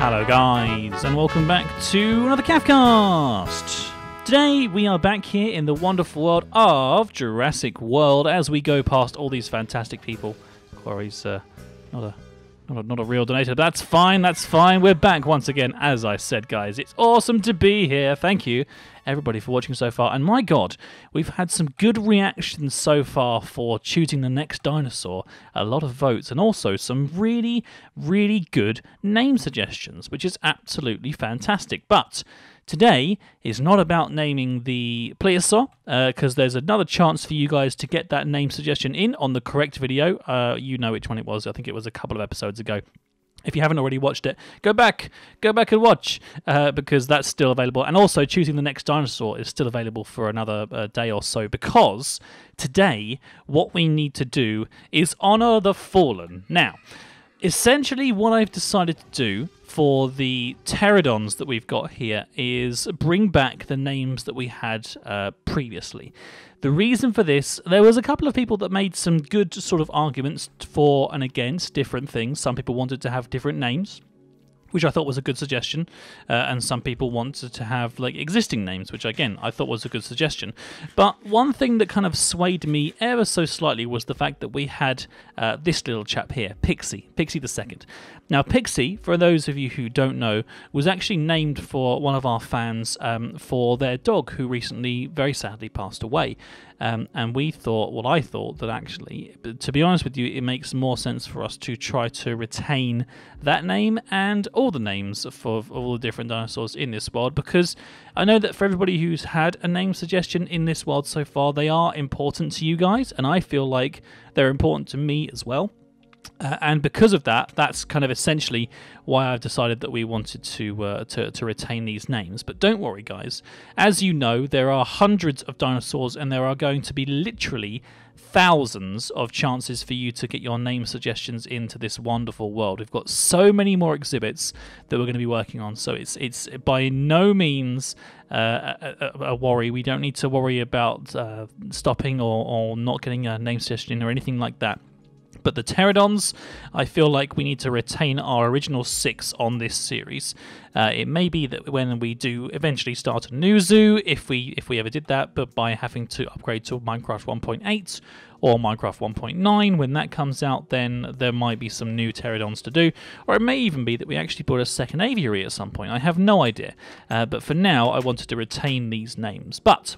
Hello guys, and welcome back to another Cavcast! Today we are back here in the wonderful world of Jurassic World as we go past all these fantastic people. Corey's not a real donator, but that's fine, we're back once again, as I said guys. It's awesome to be here, thank you everybody for watching so far, and my god, we've had some good reactions so far for choosing the next dinosaur, a lot of votes, and also some really, really good name suggestions, which is absolutely fantastic. But today is not about naming the plesiosaur, because there's another chance for you guys to get that name suggestion in on the correct video. You know which one it was, I think it was a couple of episodes ago. If you haven't already watched it, go back and watch, because that's still available. And also, choosing the next dinosaur is still available for another day or so, because today, what we need to do is honour the fallen. Now, essentially what I've decided to do for the pterodons that we've got here is bring back the names that we had previously. The reason for this, there was a couple of people that made some good sort of arguments for and against different things. Some people wanted to have different names, which I thought was a good suggestion, and some people wanted to have like existing names, which again I thought was a good suggestion. But one thing that kind of swayed me ever so slightly was the fact that we had this little chap here, Pixie the Second. Now Pixie, for those of you who don't know, was actually named for one of our fans for their dog who recently very sadly passed away. And we thought, well, I thought that actually, to be honest with you, it makes more sense for us to try to retain that name and all the names for all the different dinosaurs in this world, because I know that for everybody who's had a name suggestion in this world so far, they are important to you guys, and I feel like they're important to me as well. And because of that, that's kind of essentially why I've decided that we wanted to retain these names. But don't worry, guys. As you know, there are hundreds of dinosaurs, and there are going to be literally thousands of chances for you to get your name suggestions into this wonderful world. We've got so many more exhibits that we're going to be working on, so it's by no means a worry. We don't need to worry about stopping or not getting a name suggestion or anything like that. But the pterodons, I feel like we need to retain our original 6 on this series. It may be that when we do eventually start a new zoo, if we ever did that, but by having to upgrade to Minecraft 1.8 or Minecraft 1.9, when that comes out, then there might be some new pterodons to do. Or it may even be that we actually put a second aviary at some point. I have no idea. But for now, I wanted to retain these names. But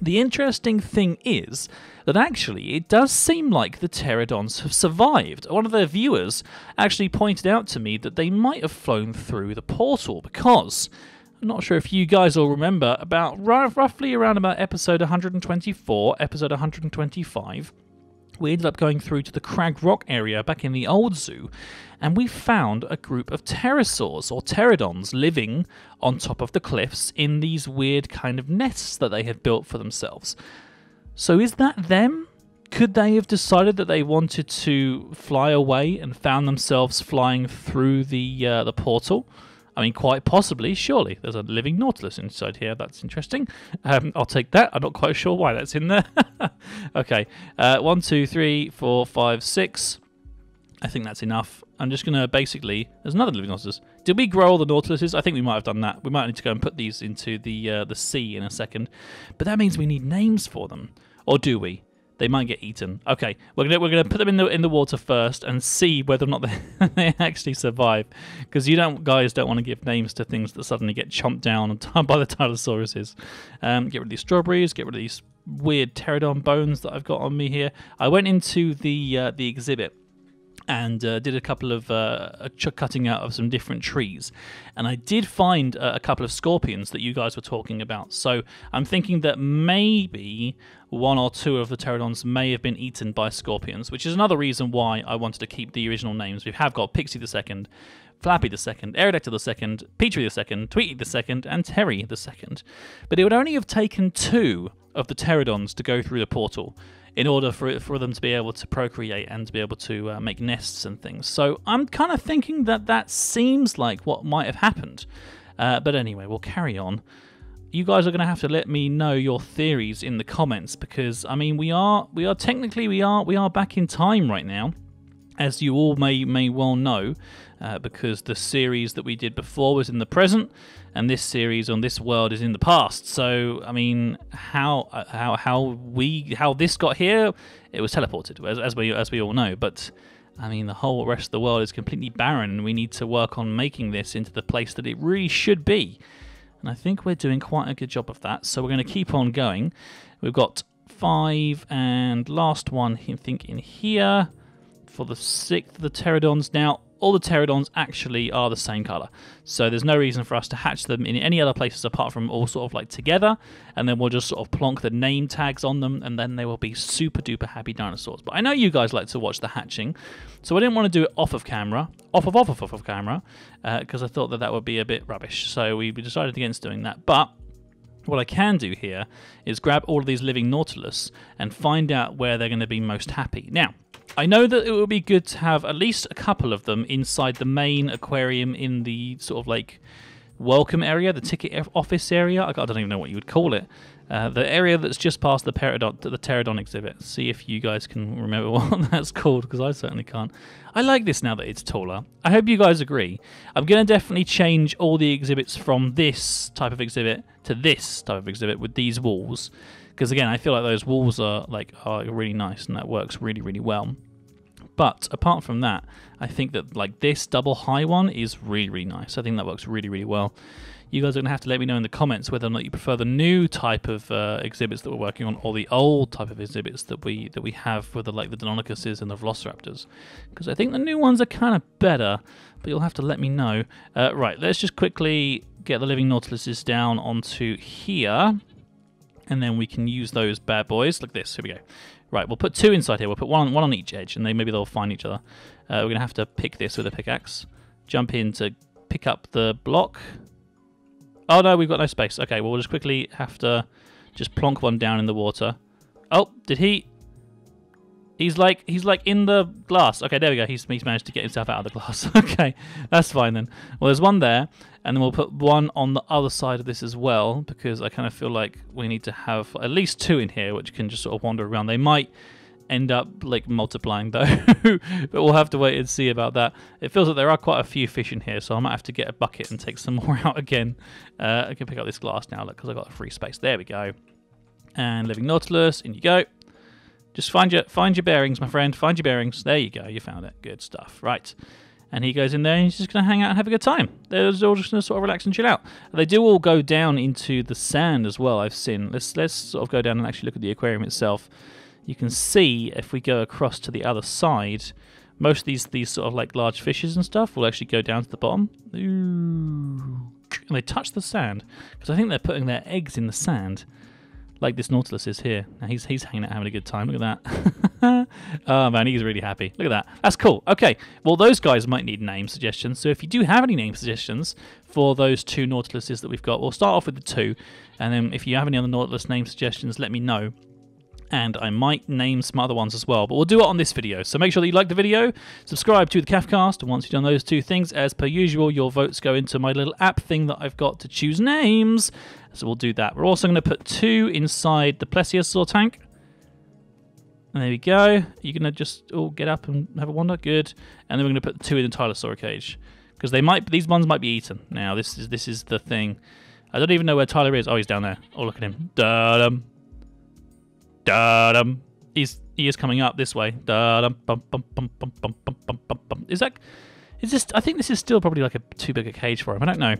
the interesting thing is that actually it does seem like the pterodons have survived. One of their viewers actually pointed out to me that they might have flown through the portal, because I'm not sure if you guys all remember, about roughly around about episode 124, episode 125, we ended up going through to the Crag Rock area back in the old zoo, and we found a group of pterosaurs, or pterodons, living on top of the cliffs in these weird kind of nests that they had built for themselves. So is that them? Could they have decided that they wanted to fly away and found themselves flying through the portal? I mean, quite possibly, surely. There's a living nautilus inside here. That's interesting. I'll take that. I'm not quite sure why that's in there. Okay. 1, 2, 3, 4, 5, 6. I think that's enough. I'm just going to basically... There's another living nautilus. Did we grow all the nautiluses? I think we might have done that. We might need to go and put these into the sea in a second. But that means we need names for them. Or do we? They might get eaten. Okay, we're gonna put them in the water first and see whether or not they actually survive, because you guys don't want to give names to things that suddenly get chomped down by the Tyrannosauruses. Get rid of these strawberries. Get rid of these weird pterodon bones that I've got on me here. I went into the exhibit and did a couple of cutting out of some different trees, and I did find a couple of scorpions that you guys were talking about. So I'm thinking that maybe 1 or 2 of the pterodons may have been eaten by scorpions, which is another reason why I wanted to keep the original names. We have got Pixie the Second, Flappy the Second, Aerodactyl the Second, Petrie the Second, Tweety the Second, and Terry the Second. But it would only have taken 2 of the pterodons to go through the portal in order for them to be able to procreate and to be able to make nests and things. So I'm kind of thinking that seems like what might have happened. But anyway, we'll carry on. You guys are going to have to let me know your theories in the comments, because I mean we are technically we are back in time right now, as you all may well know. because the series that we did before was in the present, and this series on this world is in the past. So, I mean, how this got here? It was teleported, as we all know. But I mean, the whole rest of the world is completely barren, and we need to work on making this into the place that it really should be. And I think we're doing quite a good job of that. So we're going to keep on going. We've got 5 and last one, I think, in here for the 6th of the pterodons. Now, all the pterodons actually are the same color, so there's no reason for us to hatch them in any other places apart from all sort of like together, and then we'll just sort of plonk the name tags on them, and then they will be super duper happy dinosaurs. But I know you guys like to watch the hatching, so I didn't want to do it off of camera, because I thought that would be a bit rubbish, so we decided against doing that. But what I can do here is grab all of these living Nautilus and find out where they're going to be most happy. Now, I know that it would be good to have at least a couple of them inside the main aquarium in the sort of like welcome area, the ticket office area. I don't even know what you would call it. The area that's just past the pterodon exhibit. See if you guys can remember what that's called, because I certainly can't. I like this now that it's taller. I hope you guys agree. I'm going to definitely change all the exhibits from this type of exhibit to this type of exhibit with these walls. Because again, I feel like those walls are really nice, and that works really, really well. But apart from that, I think that like this double high one is really, really nice. I think that works really, really well. You guys are going to have to let me know in the comments whether or not you prefer the new type of exhibits that we're working on, or the old type of exhibits that we have with the Deinonychuses and the Velociraptors. Because I think the new ones are kind of better, but you'll have to let me know. Right, let's just quickly get the living Nautiluses down onto here, and then we can use those bad boys like this. Here we go. Right, we'll put 2 inside here. We'll put one on each edge, and maybe they'll find each other. We're going to have to pick this with a pickaxe. Jump in to pick up the block. Oh no, we've got no space. Okay, well, we'll just quickly have to just plonk one down in the water. Oh, did he? He's like in the glass. Okay, there we go. He's managed to get himself out of the glass. Okay, that's fine then. Well, there's one there, and then we'll put one on the other side of this as well, because I kind of feel like we need to have at least 2 in here, which can just sort of wander around. They might end up like multiplying though, but we'll have to wait and see about that. It feels like there are quite a few fish in here, so I might have to get a bucket and take some more out again. I can pick up this glass now, look, because I got a free space. There we go. And living Nautilus, in you go. Just find your bearings, my friend. Find your bearings. There you go. You found it. Good stuff. Right. And he goes in there and he's just going to hang out and have a good time. They're all just going to sort of relax and chill out. They do all go down into the sand as well, I've seen. Let's sort of go down and actually look at the aquarium itself. You can see if we go across to the other side, most of these sort of like large fishes and stuff will actually go down to the bottom. Ooh. And they touch the sand, because I think they're putting their eggs in the sand. Like this Nautilus is here. Now he's hanging out having a good time. Look at that. Oh man, he's really happy. Look at that. That's cool. Okay, well those guys might need name suggestions. So if you do have any name suggestions for those 2 Nautiluses that we've got, we'll start off with the 2. And then if you have any other Nautilus name suggestions, let me know. And I might name some other ones as well, but we'll do it on this video. So make sure that you like the video, subscribe to the Cafcast, and once you've done those 2 things, as per usual, your votes go into my little app thing that I've got to choose names. So we'll do that. We're also going to put 2 inside the Plesiosaur tank. And there we go. You're going to just all get up and have a wander. Good. And then we're going to put 2 in the Tylosaur cage, because these ones might be eaten. Now this is the thing. I don't even know where Tyler is. Oh, he's down there. Oh, look at him. Da-dum. Da-dum. He is coming up this way. Da-dum. Bum, bum, bum, bum, bum, bum, bum, bum. Is this? I think this is still probably like too big a cage for him. I don't know.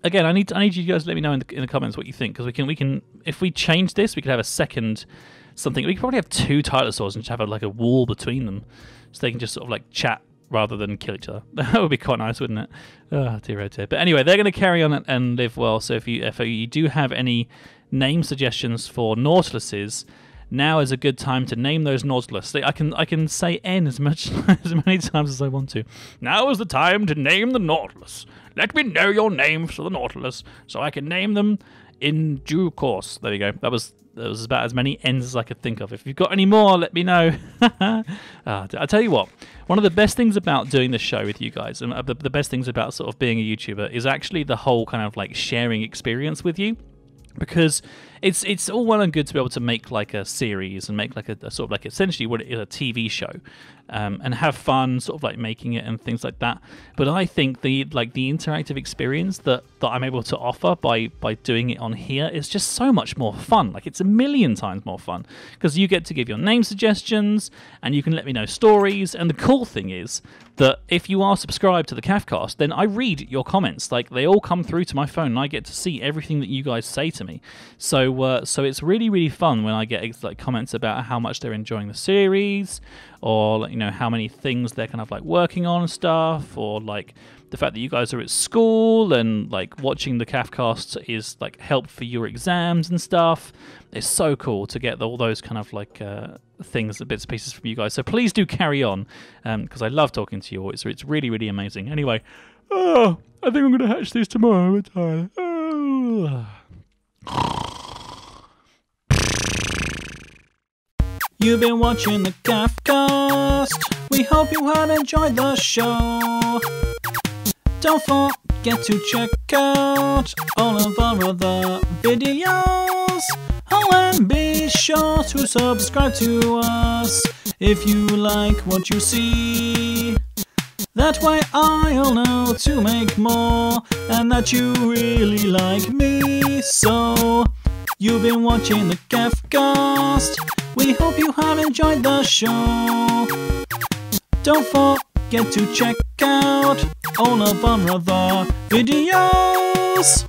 Again, I need you guys to let me know in the comments what you think, because we can if we change this, we could have a second something. We could probably have 2 Tylosaurs and just have like a wall between them, so they can just sort of like chat rather than kill each other. That would be quite nice, wouldn't it? Oh dear, oh dear. But anyway, they're going to carry on and live well. So if you do have any name suggestions for Nautiluses, now is a good time to name those Nautilus. I can say N as many times as I want to. Now is the time to name the Nautilus. Let me know your names for the Nautilus, so I can name them in due course. There we go. That was about as many N's as I could think of. If you've got any more, let me know. I tell you what, one of the best things about doing this show with you guys, and the best things about sort of being a YouTuber, is actually the whole kind of like sharing experience with you. Because it's all well and good to be able to make like a series and make like a sort of like essentially what it is, a TV show, and have fun sort of like making it and things like that. But I think the interactive experience that I'm able to offer by doing it on here is just so much more fun. Like it's a million times more fun because you get to give your name suggestions and you can let me know stories. And the cool thing is that if you are subscribed to the Cafcast, then I read your comments. Like they all come through to my phone and I get to see everything that you guys say to me. So it's really, really fun when I get like comments about how much they're enjoying the series, or you know how many things they're kind of like working on and stuff, or like the fact that you guys are at school and like watching the Cafcast is like help for your exams and stuff. It's so cool to get all those kind of like things, bits and pieces from you guys. So please do carry on, because I love talking to you all. It's really, really amazing. Anyway, I think I'm going to hatch these tomorrow. I'm tired. You've been watching the Cafcast. We hope you have enjoyed the show. Don't forget to check out all of our other videos. Oh, and be sure to subscribe to us if you like what you see. That way I'll know to make more and that you really like me. So, you've been watching the Cafcast. We hope you have enjoyed the show. Don't forget to check out all of our other videos.